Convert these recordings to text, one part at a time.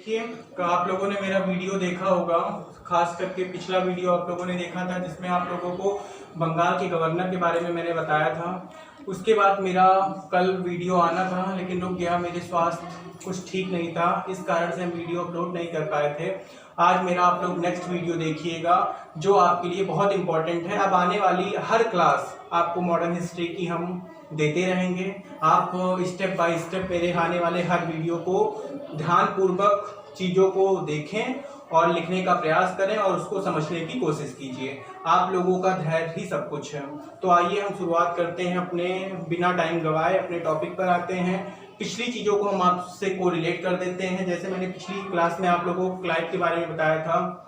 देखिए, आप लोगों ने मेरा वीडियो देखा होगा, खास करके पिछला वीडियो आप लोगों ने देखा था जिसमें आप लोगों को बंगाल के गवर्नर के बारे में मैंने बताया था। उसके बाद मेरा कल वीडियो आना था लेकिन रुक गया, मेरे स्वास्थ्य कुछ ठीक नहीं था, इस कारण से हम वीडियो अपलोड नहीं कर पाए थे। आज मेरा आप लोग नेक्स्ट वीडियो देखिएगा जो आपके लिए बहुत इंपॉर्टेंट है। अब आने वाली हर क्लास आपको मॉडर्न हिस्ट्री की हम देते रहेंगे। आप स्टेप बाय स्टेप मेरे आने वाले हर वीडियो को ध्यानपूर्वक चीज़ों को देखें और लिखने का प्रयास करें और उसको समझने की कोशिश कीजिए। आप लोगों का धैर्य ही सब कुछ है। तो आइए हम शुरुआत करते हैं, अपने बिना टाइम गवाए अपने टॉपिक पर आते हैं। पिछली चीज़ों को हम आपसे को रिलेट कर देते हैं। जैसे मैंने पिछली क्लास में आप लोगों को क्लाइव के बारे में बताया था।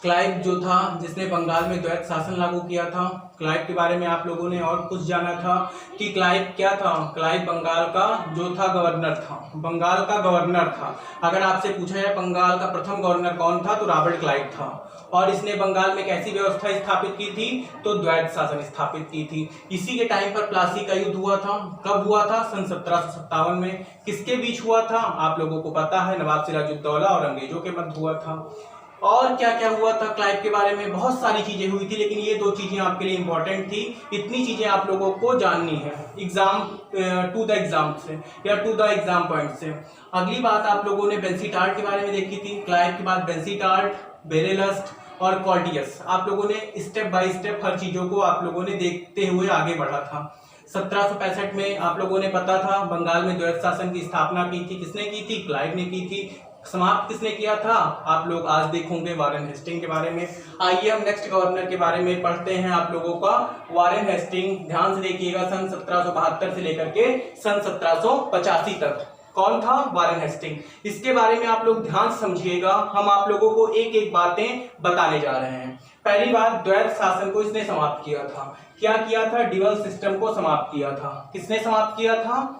क्लाइव जो था जिसने बंगाल में द्वैत शासन लागू किया था। क्लाइव के बारे में आप लोगों ने और कुछ जाना था कि क्लाइव क्या था। क्लाइव बंगाल का जो था गवर्नर था, बंगाल का गवर्नर था। अगर आपसे पूछा जाए बंगाल का प्रथम गवर्नर कौन था तो रॉबर्ट क्लाइव था। और इसने बंगाल में कैसी व्यवस्था स्थापित की थी तो द्वैत शासन स्थापित की थी। इसी के टाइम पर प्लासी का युद्ध हुआ था। कब हुआ था? सन 1757 में। किसके बीच हुआ था आप लोगों को पता है, नवाब सिराजुद्दौला और अंग्रेजों के मध्य हुआ था। और क्या क्या हुआ था क्लाइव के बारे में, बहुत सारी चीजें हुई थी, लेकिन ये दो चीजें आपके लिए इंपॉर्टेंट थी। इतनी चीजें आप लोगों को जाननी है एग्जाम टू द एग्जाम से या टू द एग्जाम पॉइंट से। अगली बात आप लोगों ने बेंसीटार्ट के बारे में देखी थी। क्लाइव के बाद बेंसीटार्ट, बेरेलस्ट और कॉर्टियस। आप लोगों ने स्टेप बाय स्टेप हर चीजों को आप लोगों ने देखते हुए आगे बढ़ा था। 1765 में आप लोगों ने पता था बंगाल में द्वैत शासन की स्थापना की थी। किसने की थी? क्लाइव ने की थी। समाप्त किसने किया था? आप लोग आज देखोगे वारेन हेस्टिंग के बारे में। आइए हम नेक्स्ट गवर्नर के बारे में पढ़ते हैं आप लोगों का। वारेन हेस्टिंग, ध्यान से देखिएगा, सन 1772 से लेकर के सन 1785 तक। कौन था? Warren Hastings. इसके बारे में आप लोग ध्यान से समझिएगा, हम आप लोगों को एक एक बातें बताने जा रहे हैं। पहली बात, द्वैत शासन को इसने समाप्त किया था। क्या किया था? ड्यूअल सिस्टम को समाप्त किया था। किसने समाप्त किया था?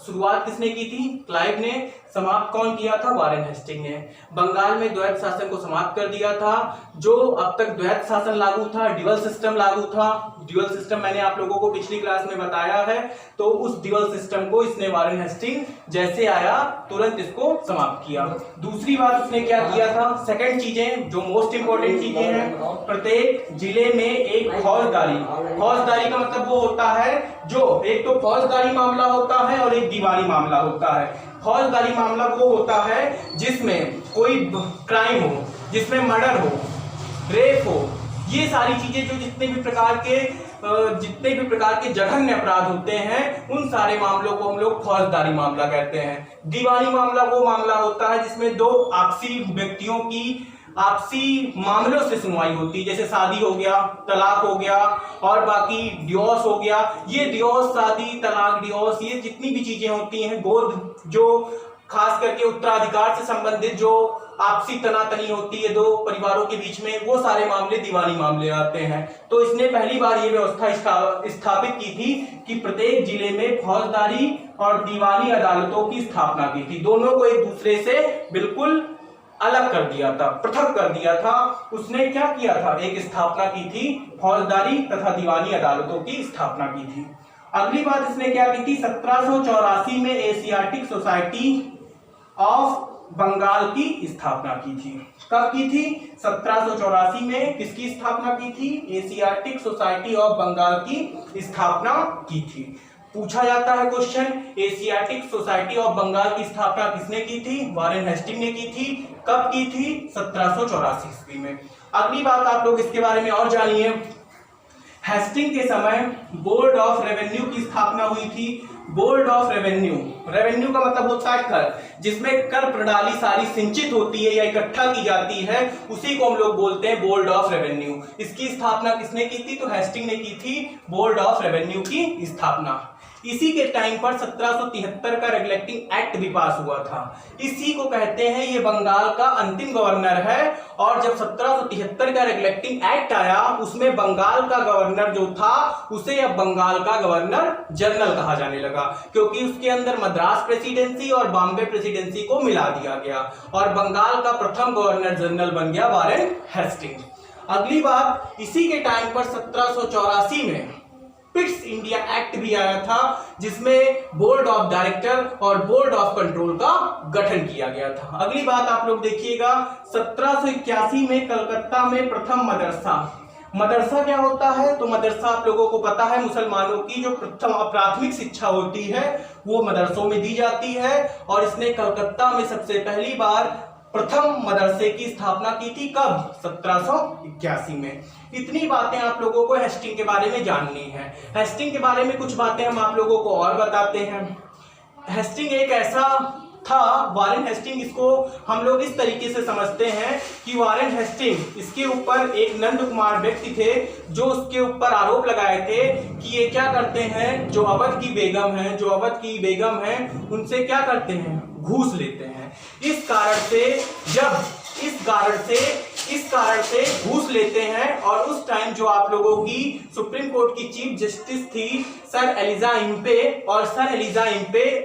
शुरुआत किसने की थी? क्लाइव ने। समाप्त कौन किया था? वारेन हेस्टिंग ने। बंगाल में द्वैत शासन को समाप्त कर दिया था। जो अब तक द्वैत शासन लागू था, ड्यूअल सिस्टम लागू था। ड्यूअल सिस्टम मैंने आप लोगों को पिछली क्लास में बताया है। तो उस ड्यूअल सिस्टम को इसने वारेन हेस्टिंग जैसे आया तुरंत इसको समाप्त किया। दूसरी बात उसने क्या किया था? सेकंड चीजें जो मोस्ट इंपोर्टेंट चीजें हैं, प्रत्येक जिले में एक फौजदारी। फौजदारी का मतलब वो होता है जो एक तो फौजदारी मामला होता है और एक दीवानी मामला होता है। फौजदारी मामला वो होता है जिसमें कोई क्राइम हो, जिसमें मर्डर हो, रेप हो, ये सारी चीजें जो जितने भी प्रकार के जघन्य अपराध होते हैं उन सारे मामलों को हम लोग फौजदारी मामला कहते हैं। दीवानी मामला वो मामला होता है जिसमें दो आपसी व्यक्तियों की आपसी मामलों से सुनवाई होती है, जैसे शादी हो गया, तलाक हो गया और बाकी डिवोर्स हो गया। ये डिवोर्स, शादी, तलाक, डिवोर्स, ये जितनी भी चीजें होती हैं, गोद, जो खास करके उत्तराधिकार से संबंधित जो आपसी तनातनी होती है दो परिवारों के बीच में, वो सारे मामले दीवानी मामले आते हैं। तो इसने पहली बार ये व्यवस्था स्थापित की थी कि प्रत्येक जिले में फौजदारी और दीवानी अदालतों की स्थापना की थी। दोनों को एक दूसरे से बिल्कुल अलग कर दिया था, पृथक कर दिया था। उसने क्या किया था? एक स्थापना की थी, फौजदारी तथा दीवानी अदालतों की स्थापना की थी। अगली बात इसने क्या की थी? 1784 में एशियाटिक सोसाइटी ऑफ बंगाल की स्थापना की थी। कब की थी? 1784 में किसकी स्थापना की थी? एशियाटिक सोसाइटी ऑफ बंगाल की स्थापना की थी। पूछा जाता है question, Asiatic Society of Bengal की स्थापना किसने की थी? वारेन हेस्टिंग ने की थी। कब की थी? 1784 ईस्वी में। अगली बात आप लोग इसके बारे में और जानिए। हेस्टिंग के समय बोर्ड ऑफ रेवेन्यू की स्थापना हुई थी। बोर्ड ऑफ रेवेन्यू, रेवेन्यू का मतलब होता है कर, जिसमें कर प्रणाली सारी सिंचित होती है या इकट्ठा की जाती है, उसी को हम लोग बोलते हैं बोर्ड ऑफ रेवेन्यू। इसकी स्थापना किसने की थी? तो हेस्टिंग ने की थी बोर्ड ऑफ रेवेन्यू की स्थापना। इसी के टाइम पर 1773 का रेगुलेटिंग एक्ट भी पास हुआ था। इसी को कहते हैं ये बंगाल का अंतिम गवर्नर है। और जब 1773 का रेगुलेटिंग एक्ट आया उसमें बंगाल का गवर्नर जो था उसे अब बंगाल का गवर्नर जनरल कहा जाने लगा, क्योंकि उसके अंदर मद्रास प्रेसिडेंसी और बॉम्बे प्रेसिडेंसी को मिला दिया गया और बंगाल का प्रथम गवर्नर जनरल बन गया वारेन हेस्टिंग। अगली बात, इसी के टाइम पर 1784 में पिट्स इंडिया एक्ट भी आया था, जिसमें बोर्ड ऑफ डायरेक्टर और बोर्ड ऑफ कंट्रोल का गठन किया गया था। अगली बात आप लोग देखिएगा, 1781 में कलकत्ता में प्रथम मदरसा क्या होता है? तो मदरसा आप लोगों को पता है, मुसलमानों की जो प्रथम प्राथमिक शिक्षा होती है वो मदरसों में दी जाती है, और इसने कलकत्ता में सबसे पहली बार प्रथम मदरसे की स्थापना की थी। कब? 1781 में। इतनी बातें आप लोगों को हेस्टिंग के बारे में जाननी है। हेस्टिंग के बारे में कुछ बातें हम आप लोगों को और बताते हैं। हेस्टिंग एक ऐसा था, वारेन हेस्टिंग, इसको हम लोग इस तरीके से समझते हैं कि वारेन हेस्टिंग, इसके ऊपर एक नंद कुमार व्यक्ति थे जो उसके ऊपर आरोप लगाए थे कि ये क्या करते हैं, जो अवध की बेगम है उनसे क्या करते हैं, घूस लेते हैं। इस कारण से घूस लेते हैं, और उस टाइम जो आप लोगों की सुप्रीम कोर्ट की चीफ जस्टिस थी सर एलिजा इम्पे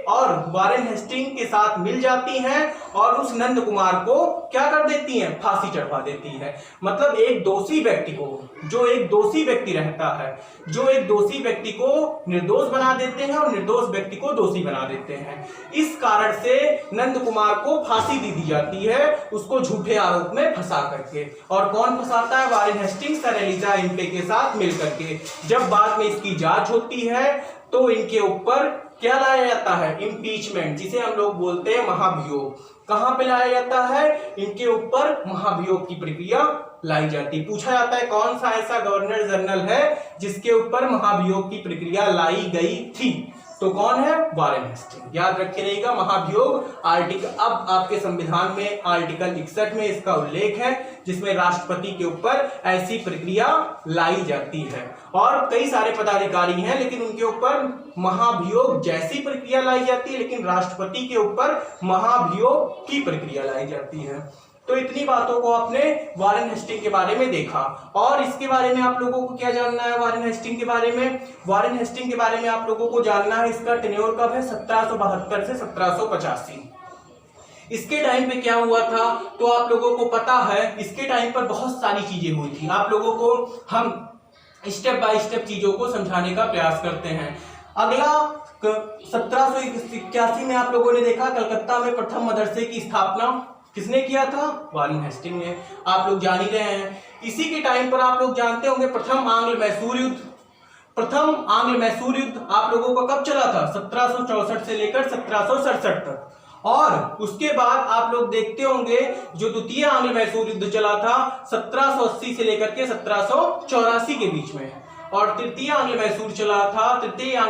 और वारेन हेस्टिंग के साथ मिल जाती हैं और उस नंद कुमार को क्या कर देती हैं, फांसी चढ़वा देती है। मतलब एक दोषी व्यक्ति को, जो एक दोषी व्यक्ति रहता है, जो एक दोषी व्यक्ति को निर्दोष बना देते हैं और निर्दोष व्यक्ति को दोषी बना देते हैं। इस कारण से नंद कुमार को फांसी दी जाती है, उसको झूठे आरोप में फंसा करके। और कौन फंसाता है? Warren Hastings sir Elijah Impey के साथ मिलकर के। जब बाद में इसकी जांच होती है तो इनके ऊपर क्या लाया जाता है, इम्पीचमेंट, जिसे हम लोग बोलते हैं महाभियोग। कहां पे लाया जाता है? इनके ऊपर महाभियोग की प्रक्रिया लाई जाती। पूछा जाता है कौन सा ऐसा गवर्नर जनरल है जिसके ऊपर महाभियोग की प्रक्रिया लाई गई थी? तो कौन है? Warren Hastings. याद रखे रहेगा, महाभियोग आर्टिकल, अब आपके संविधान में आर्टिकल 61 में इसका उल्लेख है, जिसमें राष्ट्रपति के ऊपर ऐसी प्रक्रिया लाई जाती है। और कई सारे पदाधिकारी हैं लेकिन उनके ऊपर महाभियोग जैसी प्रक्रिया लाई जाती है, लेकिन राष्ट्रपति के ऊपर महाभियोग की प्रक्रिया लाई जाती है। तो इतनी बातों को आपने वारेन हेस्टिंग के बारे में देखा। और इसके बारे में आप लोगों को क्या जानना है? वारेन हेस्टिंग के बारे में, वारेन हेस्टिंग के बारे में आप लोगों को जानना है इसका टेन्योर कब है, 1772 से 1785। इसके टाइम पे क्या हुआ था तो आप लोगों को पता है, इसके टाइम पर बहुत सारी चीजें हुई थी। आप लोगों को हम स्टेप बाय स्टेप चीजों को समझाने का प्रयास करते हैं। अगला 1781 में आप लोगों ने देखा कलकत्ता में प्रथम मदरसे की स्थापना किसने किया था? वारेन हेस्टिंग ने। आप लोग जान ही रहे हैं। इसी के टाइम पर आप लोग जानते होंगे प्रथम आंग्ल मैसूर युद्ध आप लोगों का कब चला था? 1764 से लेकर 1767 तक। और उसके बाद आप लोग देखते होंगे जो द्वितीय आंग्ल मैसूर युद्ध चला था 1780 से लेकर के 1784 के बीच में। और तृतीय आंग्ल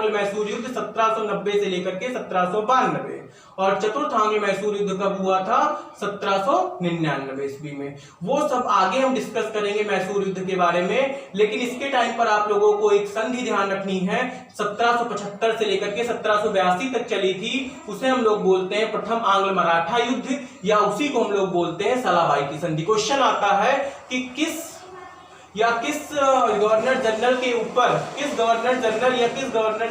मैसूर युद्ध 1790 से लेकर के 1792। और चतुर्थ आंग्ल मैसूर युद्ध कब हुआ था? 1799 ईस्वी में। वो सब आगे हम डिस्कस करेंगे मैसूर युद्ध के बारे में। लेकिन इसके टाइम पर आप लोगों को एक संधि ध्यान रखनी है, 1775 से लेकर के 1782 तक चली थी, उसे हम लोग बोलते हैं प्रथम आंग्ल मराठा युद्ध, या उसी को हम लोग बोलते हैं सलाबाई की संधि। क्वेश्चन आता है कि किस गवर्नर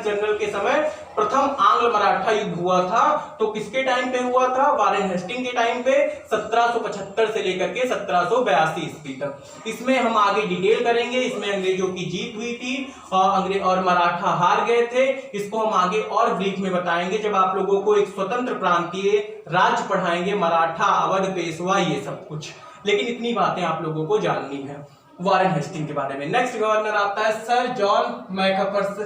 जनरल के समय प्रथम आंग्ल मराठा युद्ध हुआ था? तो किसके टाइम पे हुआ था? वारेन हेस्टिंग के टाइम पे, 1775 से लेकर के 1782 ईस्वी तक। इसमें हम आगे डिटेल करेंगे। इसमें अंग्रेजों की जीत हुई थी और मराठा हार गए थे। इसको हम आगे और ब्रीफ में बताएंगे जब आप लोगों को एक स्वतंत्र प्रांतीय राज्य पढ़ाएंगे, मराठा, अवध, पेशवा, ये सब कुछ। लेकिन इतनी बातें आप लोगों को जाननी है वारेन हेस्टिंग के बारे में। नेक्स्ट गवर्नर आता है सर जॉन मैकरफसन।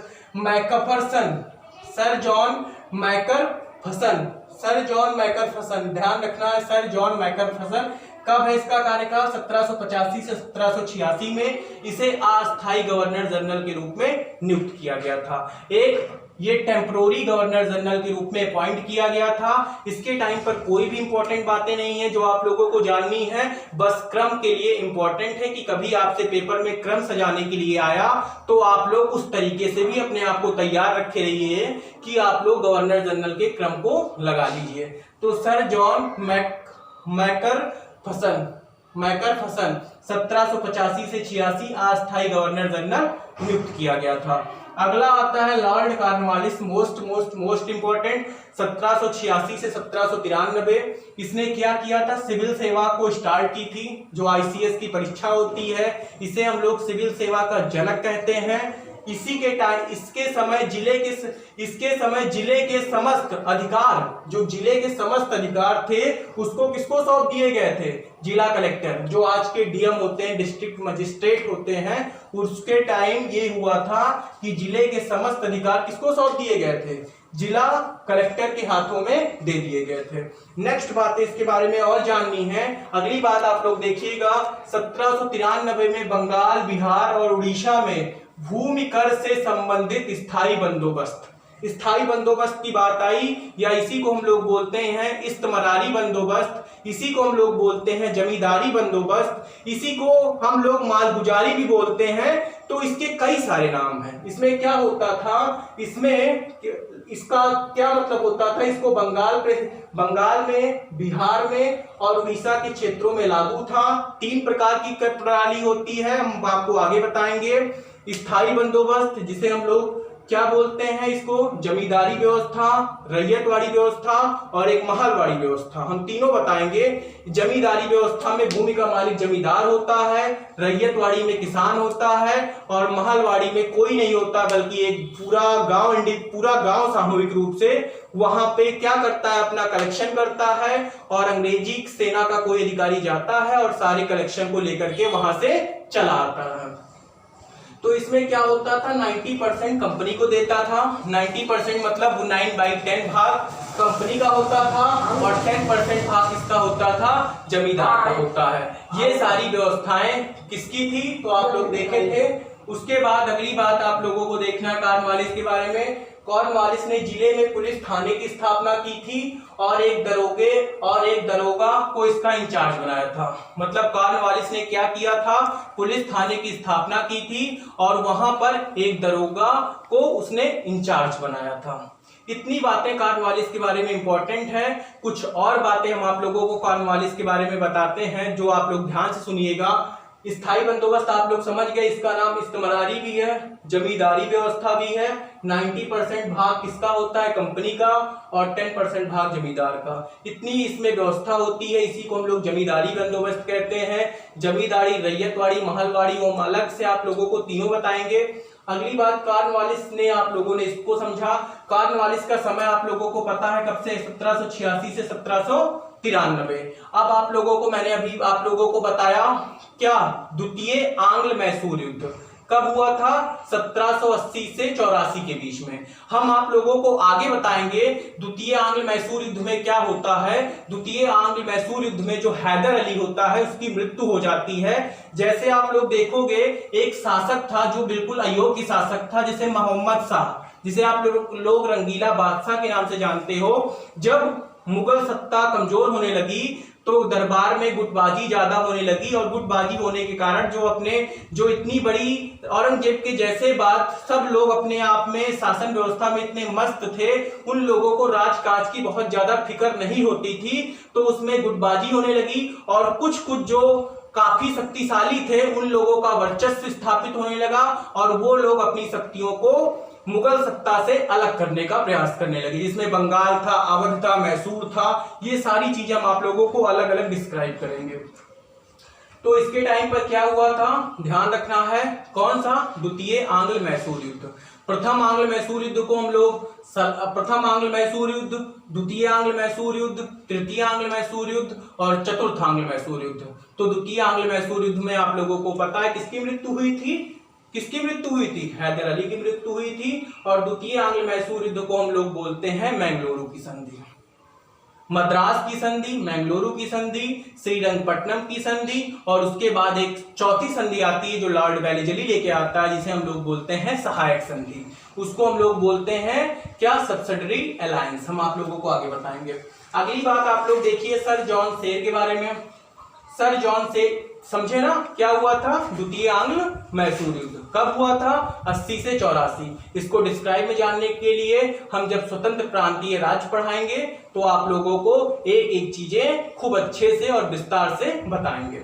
ध्यान रखना है, सर जॉन मैकरफसन। कब है इसका कार्यकाल? 1785 से 1786 में। इसे अस्थायी गवर्नर जनरल के रूप में नियुक्त किया गया था। ये टेम्परोरी गवर्नर जनरल के रूप में अपॉइंट किया गया था। इसके टाइम पर कोई भी इंपॉर्टेंट बातें नहीं है जो आप लोगों को जाननी है, बस क्रम के लिए इंपॉर्टेंट है कि कभी आपसे पेपर में क्रम सजाने के लिए आया तो आप लोग उस तरीके से भी अपने आप को तैयार रखे रहिए कि आप लोग गवर्नर जनरल के क्रम को लगा लीजिए। तो सर जॉन मैकरफसन 1785 से 86 अस्थायी गवर्नर जनरल नियुक्त किया गया था। अगला आता है लॉर्ड कॉर्नवालिस, मोस्ट इंपॉर्टेंट, 1786 से 1793। इसने क्या किया था? सिविल सेवा को स्टार्ट की थी, जो आईसीएस की परीक्षा होती है। इसे हम लोग सिविल सेवा का जनक कहते हैं। इसके समय जिले के समस्त अधिकार, जो जिले के समस्त अधिकार थे उसको किसको सौंप दिए गए थे? जिला कलेक्टर, जो आज के डीएम होते हैं, डिस्ट्रिक्ट मजिस्ट्रेट होते हैं, उसके टाइम ये हुआ था कि जिले के समस्त अधिकार किसको सौंप दिए गए थे? जिला कलेक्टर के हाथों में दे दिए गए थे। नेक्स्ट बात इसके बारे में और जाननी है। अगली बात आप लोग देखिएगा, 1793 में बंगाल, बिहार और उड़ीसा में भूमि कर से संबंधित स्थायी बंदोबस्त की बात आई, या इसी को हम लोग बोलते हैं इस्तमरारी बंदोबस्त, इसी को हम लोग बोलते हैं जमींदारी बंदोबस्त, इसी को हम लोग मालगुजारी भी बोलते हैं। तो इसके कई सारे नाम हैं। इसमें क्या होता था, इसमें इसका क्या मतलब होता था? इसको बंगाल में, बिहार में और उड़ीसा के क्षेत्रों में लागू था। 3 प्रकार की कर प्रणाली होती है, हम आपको आगे बताएंगे। स्थायी बंदोबस्त, जिसे हम लोग क्या बोलते हैं, इसको जमींदारी व्यवस्था, रैयतवाड़ी व्यवस्था और एक महलवाड़ी व्यवस्था, हम तीनों बताएंगे। जमींदारी व्यवस्था में भूमि का मालिक जमींदार होता है, रैयतवाड़ी में किसान होता है और महलवाड़ी में कोई नहीं होता, बल्कि एक पूरा गांव सामूहिक रूप से वहां पे क्या करता है, अपना कलेक्शन करता है और अंग्रेजी सेना का कोई अधिकारी जाता है और सारे कलेक्शन को लेकर के वहां से चला आता है। तो इसमें क्या होता था, 90% कंपनी को देता था। 90% मतलब 9/10 भाग कंपनी का होता था और 10% भाग किसका होता था? जमींदार का होता है। ये सारी व्यवस्थाएं किसकी थी? तो आप लोग देखे थे। उसके बाद अगली बात आप लोगों को देखना है कॉर्नवालिस के बारे में। कॉर्नवालिस ने जिले में पुलिस थाने की स्थापना की थी और एक दरोगा को इसका इंचार्ज बनाया था। मतलब कॉर्नवालिस ने क्या किया था, पुलिस थाने की स्थापना की थी और वहां पर एक दरोगा को उसने इंचार्ज बनाया था। इतनी बातें कॉर्नवालिस के बारे में इंपॉर्टेंट है। कुछ और बातें हम आप लोगों को कॉर्नवालिस के बारे में बताते हैं, जो आप लोग ध्यान से सुनिएगा। स्थायी बंदोबस्त आप लोग समझ गए, इसका नाम इस्तमरारी भी है, जमींदारी व्यवस्था भी है। 90% भाग किसका होता है? कंपनी का और 10% भाग जमींदार का। इतनी इसमें व्यवस्था होती है, इसी को हम लोग जमींदारी बंदोबस्त कहते हैं। जमींदारी, रैयतवाड़ी, महलवाड़ी वो अलग से आप लोगों को तीनों बताएंगे। अगली बात, कॉर्नवालिस ने, आप लोगों ने इसको समझा। कॉर्नवालिस का समय आप लोगों को पता है कब से? 1786 से 1793। अब आप लोगों को मैंने अभी आप लोगों को बताया क्या, द्वितीय आंग्ल मैसूर युद्ध कब हुआ था? 1780 से 84 के बीच में। हम आप लोगों को आगे बताएंगे द्वितीय आंग्ल मैसूर युद्ध में क्या होता है। द्वितीय आंग्ल मैसूर युद्ध में जो हैदर अली होता है उसकी मृत्यु हो जाती है। जैसे आप लोग देखोगे, एक शासक था जो बिल्कुल अयोग्य शासक था, जिसे मोहम्मद शाह, जिसे आप लोग रंगीला बादशाह के नाम से जानते हो। जब मुगल सत्ता कमजोर होने लगी तो दरबार में गुटबाजी ज्यादा होने लगी और गुटबाजी होने के कारण जो इतनी बड़ी औरंगजेब के जैसे बात, सब लोग अपने आप में शासन व्यवस्था में इतने मस्त थे, उन लोगों को राजकाज की बहुत ज्यादा फिक्र नहीं होती थी। तो उसमें गुटबाजी होने लगी और कुछ जो काफी शक्तिशाली थे उन लोगों का वर्चस्व स्थापित होने लगा और वो लोग अपनी शक्तियों को मुगल सत्ता से अलग करने का प्रयास करने लगे, जिसमें बंगाल था, अवध था, मैसूर था। ये सारी चीजें हम आप लोगों को अलग अलग डिस्क्राइब करेंगे। तो इसके टाइम पर क्या हुआ था, ध्यान रखना है। कौन सा? द्वितीय आंग्ल मैसूर युद्ध। प्रथम आंग्ल मैसूर युद्ध को हम लोग प्रथम आंग्ल मैसूर युद्ध, द्वितीय आंग्ल मैसूर युद्ध, तृतीय आंग्ल मैसूर युद्ध और चतुर्थ आंग्ल मैसूर युद्ध। तो द्वितीय आंग्ल मैसूर युद्ध में आप लोगों को पता है किसकी मृत्यु हुई थी? हैदर अली की मृत्यु हुई थी। और द्वितीय आंग्ल मैसूर युद्ध को हम लोग बोलते हैं मैंगलोरू की संधि। मद्रास की संधि, मैंगलोरू की संधि, श्रीरंगपट्टनम की संधि और उसके बाद एक चौथी संधि आती है जो लॉर्ड वेलेस्ली लेके आता है, जिसे हम लोग बोलते हैं सहायक संधि। उसको हम लोग बोलते हैं क्या? Subsidiary alliance. हम आप लोगों को आगे बताएंगे। अगली बात आप लोग देखिए सर जॉन शेर के बारे में। सर जॉन शेर समझे ना क्या हुआ था? द्वितीय आंग्ल मैसूर युद्ध कब हुआ था? 80 से 84। इसको डिस्क्राइब में जानने के लिए हम जब स्वतंत्र प्रांतीय राज्य पढ़ाएंगे तो आप लोगों को एक एक चीजें खूब अच्छे से और विस्तार से बताएंगे,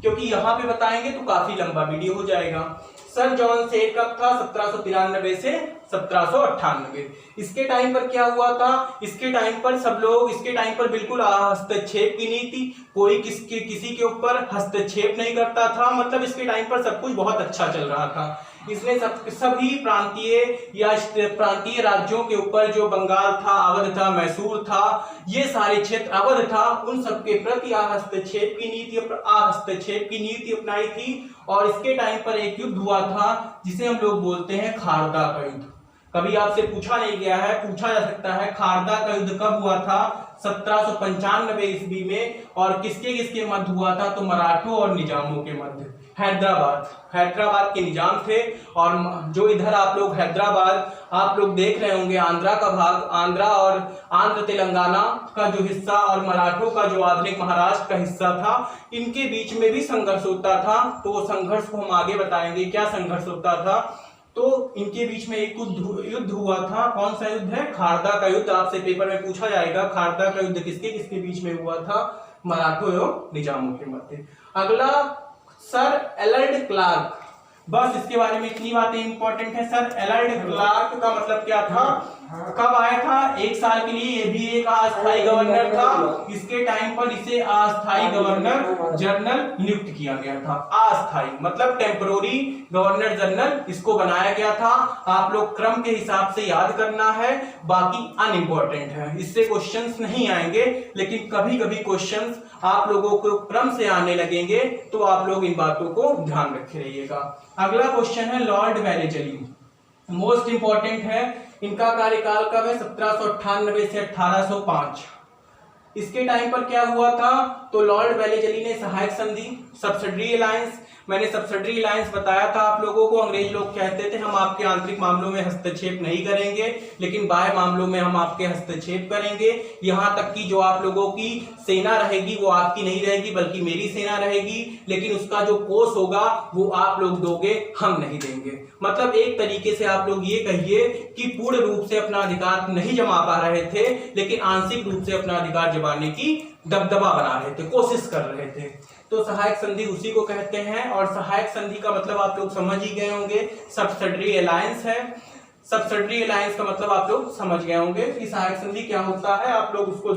क्योंकि यहाँ पे बताएंगे तो काफी लंबा वीडियो हो जाएगा। सर जॉन शेर कब था? 1793 से 1798। इसके टाइम पर क्या हुआ था? इसके टाइम पर सब लोग, इसके टाइम पर बिल्कुल हस्तक्षेप की नीति, कोई किसी के ऊपर हस्तक्षेप नहीं करता था। मतलब इसके टाइम पर सब कुछ बहुत अच्छा चल रहा था। इसने सभी प्रांतीय या प्रांतीय राज्यों के ऊपर जो बंगाल था, अवध था, मैसूर था, ये सारे क्षेत्र अवध था, उन सबके प्रति हस्तक्षेप की नीति अपनाई थी। और इसके टाइम पर एक युद्ध हुआ था जिसे हम लोग बोलते हैं खारदा का युद्ध। कभी आपसे पूछा नहीं गया है, पूछा जा सकता है खारदा का युद्ध कब हुआ था? 1795 ईस्वी में। और किसके किसके मध्य हुआ था? तो मराठों और निजामों के मध्य। हैदराबाद के निजाम थे। और जो इधर आप लोग हैदराबाद आप लोग देख रहे होंगे, आंध्रा का भाग, आंध्रा और आंध्र तेलंगाना का जो हिस्सा और मराठों का जो आधुनिक महाराष्ट्र का हिस्सा था, इनके बीच में भी संघर्ष होता था। तो संघर्ष को हम आगे बताएंगे क्या संघर्ष होता था। तो इनके बीच में एक युद्ध हुआ था। कौन सा युद्ध है? खारदा का युद्ध। आपसे पेपर में पूछा जाएगा खारदा का युद्ध किसके किसके बीच में हुआ था? मराठों एवं निजामों के मध्य। अगला सर एलर्ड क्लार्क। बस इसके बारे में इतनी बातें इंपॉर्टेंट है। सर एलर्ड क्लार्क का मतलब क्या था? कब आया था? 1 साल के लिए। ये भी एक अस्थायी गवर्नर था। इसके टाइम पर इसे अस्थायी गवर्नर जनरल नियुक्त किया गया था। अस्थायी मतलब टेम्परोरी गवर्नर जनरल इसको बनाया गया था। आप लोग क्रम के हिसाब से याद करना है, बाकी अनइम्पोर्टेंट है, इससे क्वेश्चंस नहीं आएंगे। लेकिन कभी कभी क्वेश्चंस आप लोगों को क्रम से आने लगेंगे, तो आप लोग इन बातों को ध्यान रखे रहिएगा। अगला क्वेश्चन है लॉर्ड वेलेजली। मोस्ट इंपॉर्टेंट है। इनका कार्यकाल कब है? 1798 से 1805। इसके टाइम पर क्या हुआ था? तो लॉर्ड वेलेजली ने सहायक संधि, सब्सिडरी अलायंस, मैंने सब्सिडरी अलायंस बताया था आप लोगों को। अंग्रेज लोग कहते थे हम आपके आंतरिक मामलों में हस्तक्षेप नहीं करेंगे, लेकिन बाह्य मामलों में हम आपके हस्तक्षेप करेंगे। यहां तक कि जो आप लोगों की सेना रहेगी वो आपकी नहीं रहेगी बल्कि मेरी सेना रहेगी, लेकिन उसका जो कोष होगा वो आप लोग दोगे, हम नहीं देंगे। मतलब एक तरीके से आप लोग ये कहिए कि पूर्ण रूप से अपना अधिकार नहीं जमा पा रहे थे, लेकिन आंशिक रूप से अपना अधिकार जमाने की दबदबा बना रहे थे, कोशिश कर रहे थे। तो सहायक संधि उसी को कहते हैं। और सहायक संधि का मतलब आप लोग समझ ही गए होंगे, सब्सिडरी अलायंस है। सब्सिडरी अलायंस का मतलब आप लोग समझ गए होंगे कि सहायक संधि क्या होता है, आप लोग उसको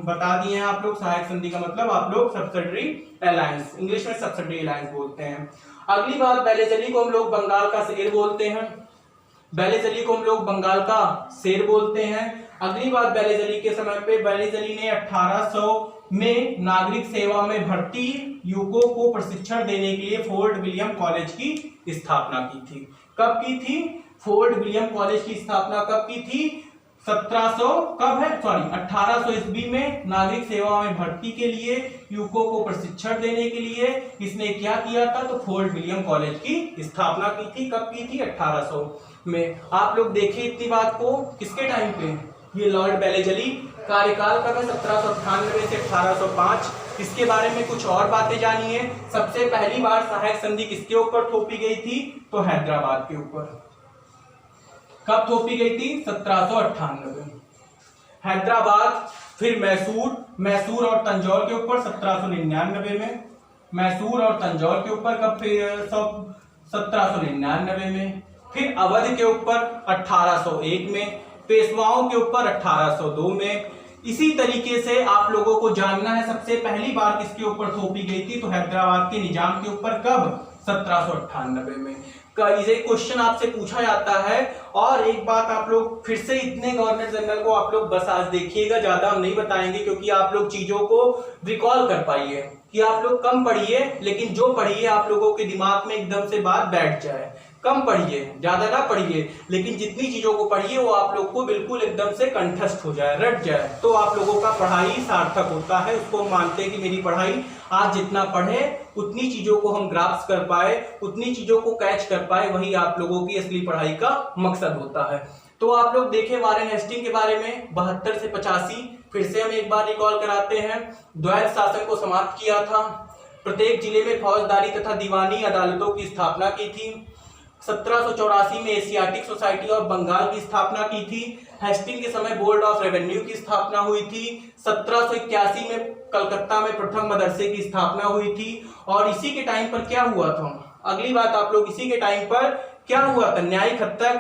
बता दिए हैं। आप लोग सहायक संधि का मतलब आप लोग सब्सिडरी अलायंस, इंग्लिश में सब्सिडरी अलायंस बोलते हैं। अगली बात, वेलेजली को हम लोग बंगाल का शेर बोलते हैं। वेलेजली को हम लोग बंगाल का शेर बोलते हैं। अगली बात, वेलेजली के समय पे वेलेजली ने 1800 में नागरिक सेवा में भर्ती युवकों को प्रशिक्षण देने के लिए फोर्ट विलियम कॉलेज की स्थापना की थी। कब की थी? फोर्ट विलियम कॉलेज की स्थापना कब की थी? 1800 ईस्वी में नागरिक सेवा में भर्ती के लिए युवकों को प्रशिक्षण देने के लिए इसने क्या किया था? तो फोर्ट विलियम कॉलेज की स्थापना की थी। कब की थी? 1800 में। आप लोग देखिए इतनी बात को, किसके टाइम पे? ये लॉर्ड वेलेजली। कार्यकाल कब है? 1798 से 1805। इसके बारे में कुछ और बातें जानिए। सबसे पहली बार सहायक संधि किसके ऊपर थोपी गई थी? तो हैदराबाद के ऊपर। कब थोपी गई थी? 1798। हैदराबाद, फिर मैसूर और तंजौर के ऊपर 1799 में। मैसूर और तंजौर के ऊपर कब? 1799 में। फिर अवध के ऊपर 1801 में। पेशवाओं के ऊपर 1802 में। इसी तरीके से आप लोगों को जानना है सबसे पहली बार किसके ऊपर थोपी गई थी? तो हैदराबाद के निजाम के ऊपर। कब? 1798 में। ये क्वेश्चन आपसे पूछा जाता है। और एक बात आप लोग फिर से, इतने गवर्नर जनरल को आप लोग बस आज देखिएगा, ज्यादा हम नहीं बताएंगे क्योंकि आप लोग चीजों को रिकॉल कर पाइए कि आप लोग कम पढ़िए, लेकिन जो पढ़िए आप लोगों के दिमाग में एकदम से बात बैठ जाए। कम पढ़िए, ज्यादा ना पढ़िए, लेकिन जितनी चीजों को पढ़िए वो आप लोग को बिल्कुल एकदम से कंठस्थ हो जाए, रट जाए, तो आप लोगों का पढ़ाई सार्थक होता है। उसको मानते हैं कि मेरी पढ़ाई आज जितना पढ़े उतनी चीजों को हम ग्रास्प कर पाए, उतनी चीजों को कैच कर पाए, वही आप लोगों की असली पढ़ाई का मकसद होता है। तो आप लोग देखें वारेन हेस्टिंग के बारे में, 72 से 85। फिर से हम एक बार रिकॉल कराते हैं। द्वैध शासन को समाप्त किया था। प्रत्येक जिले में फौजदारी तथा दीवानी अदालतों की स्थापना की थी। 1784 में एशियाटिक सोसाइटी ऑफ बंगाल की स्थापना की थी। हेस्टिंग के समय बोर्ड ऑफ रेवेन्यू की स्थापना हुई थी। 1781 में कलकत्ता में प्रथम मदरसे की स्थापना हुई थी। और इसी के टाइम पर क्या हुआ था? अगली बात आप लोग, इसी के टाइम पर क्या हुआ था, न्यायिक हत्या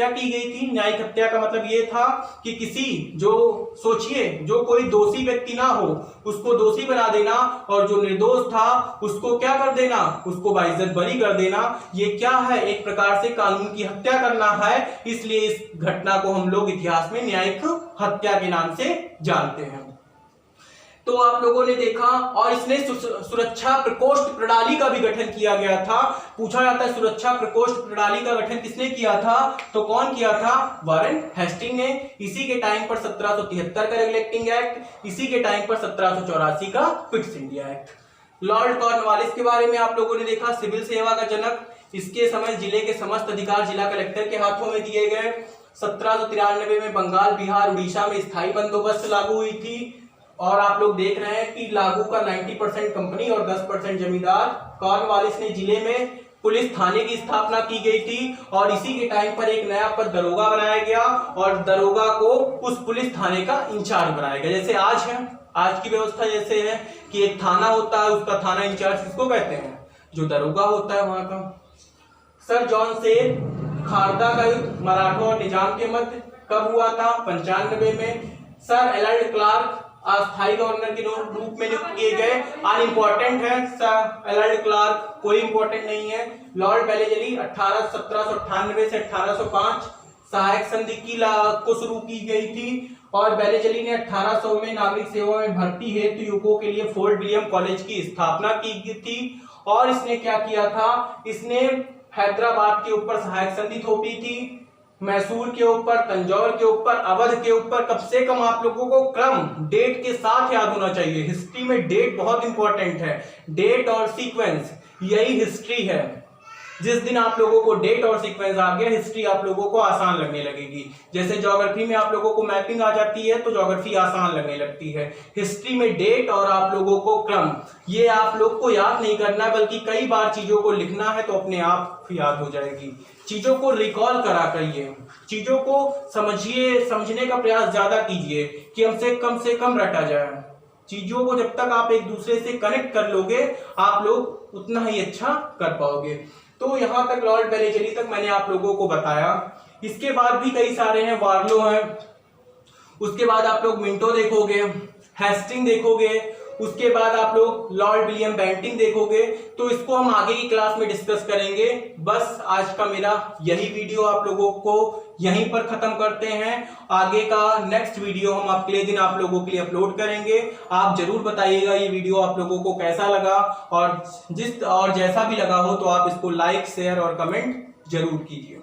की गई थी। न्यायिक हत्या का मतलब ये था कि किसी, जो सोचिए, जो कोई दोषी व्यक्ति ना हो उसको दोषी बना देना, और जो निर्दोष था उसको क्या कर देना, उसको बाइज्जत बरी कर देना। ये क्या है, एक प्रकार से कानून की हत्या करना है। इसलिए इस घटना को हम लोग इतिहास में न्यायिक हत्या के नाम से जानते हैं। तो आप लोगों ने देखा, और इसने सुरक्षा प्रकोष्ठ प्रणाली का भी गठन किया गया था। पूछा जाता है सुरक्षा प्रकोष्ठ प्रणाली का गठन किसने किया था, तो कौन किया था, वारेन हेस्टिंग ने। इसी के टाइम पर 1773 का रेगुलेटिंग एक्ट, इसी के टाइम पर 1784 का Pitt's India act. Lord Cornwallis के बारे में आप लोगों ने देखा, सिविल सेवा का जनक। इसके समय जिले के समस्त अधिकार जिला कलेक्टर के हाथों में दिए गए। 1793 में बंगाल, बिहार, उड़ीसा में स्थायी बंदोबस्त लागू हुई थी। और आप लोग देख रहे हैं कि लागू का 90% कंपनी और 10% जमींदार। कॉर्नवालिस ने जिले में पुलिस थाने की स्थापना की गई थी, और इसी के टाइम पर एक नया पद दरोगा बनाया गया, और दरोगा को उस पुलिस थाने का इंचार्ज बनाया गया। जैसे आज है, आज की व्यवस्था जैसे है कि एक थाना होता है, उसका थाना इंचार्ज किसको कहते हैं, जो दरोगा होता है वहां का। सर जॉन सेर खारदा का युद्ध मराठों और निजाम के मध्य कब हुआ था, 95 में। सर एलर्ड क्लार्क अस्थायी गवर्नर के रूप में नियुक्त किए गए। अनइम्पोर्टेंट है सर एलर्ड क्लार्क, कोई इंपॉर्टेंट नहीं है। लॉर्ड वेलेस्ली 1798 से 1805 सहायक संधि को शुरू की गई थी, और वेलेस्ली ने 1800 में नागरिक सेवा में भर्ती हेतु युवकों के लिए फोर्ट विलियम कॉलेज की स्थापना की थी। और इसने क्या किया था, इसने हैदराबाद के ऊपर सहायक संधि थोपी थी, मैसूर के ऊपर, तंजौर के ऊपर, अवध के ऊपर। कम से कम आप लोगों को क्रम डेट के साथ याद होना चाहिए। हिस्ट्री में डेट बहुत इंपॉर्टेंट है, डेट और सीक्वेंस, यही हिस्ट्री है। जिस दिन आप लोगों को डेट और सीक्वेंस आ गया, हिस्ट्री आप लोगों को आसान लगने लगेगी। जैसे ज्योग्राफी में आप लोगों को मैपिंग आ जाती है तो ज्योग्राफी आसान लगने लगती है। हिस्ट्री में डेट और आप लोगों को क्रम, ये आप लोग को याद नहीं करना, बल्कि कई बार चीजों को लिखना है तो अपने आप याद हो जाएगी। चीजों को रिकॉल करा करिए, चीजों को समझिए, समझने का प्रयास ज्यादा कीजिए कि हमसे कम रटा जाए। चीजों को जब तक आप एक दूसरे से कनेक्ट कर लोगे, आप लोग उतना ही अच्छा कर पाओगे। तो यहां तक लॉर्ड वेलेस्ली तक मैंने आप लोगों को बताया। इसके बाद भी कई सारे हैं, वार्लो हैं, उसके बाद आप लोग मिंटो देखोगे, हेस्टिंग देखोगे, उसके बाद आप लोग लॉर्ड विलियम बेंटिंग देखोगे। तो इसको हम आगे की क्लास में डिस्कस करेंगे। बस आज का मेरा यही वीडियो आप लोगों को यहीं पर खत्म करते हैं। आगे का नेक्स्ट वीडियो हम अगले दिन आप लोगों के लिए अपलोड करेंगे। आप जरूर बताइएगा ये वीडियो आप लोगों को कैसा लगा, और जैसा भी लगा हो तो आप इसको लाइक, शेयर और कमेंट जरूर कीजिए।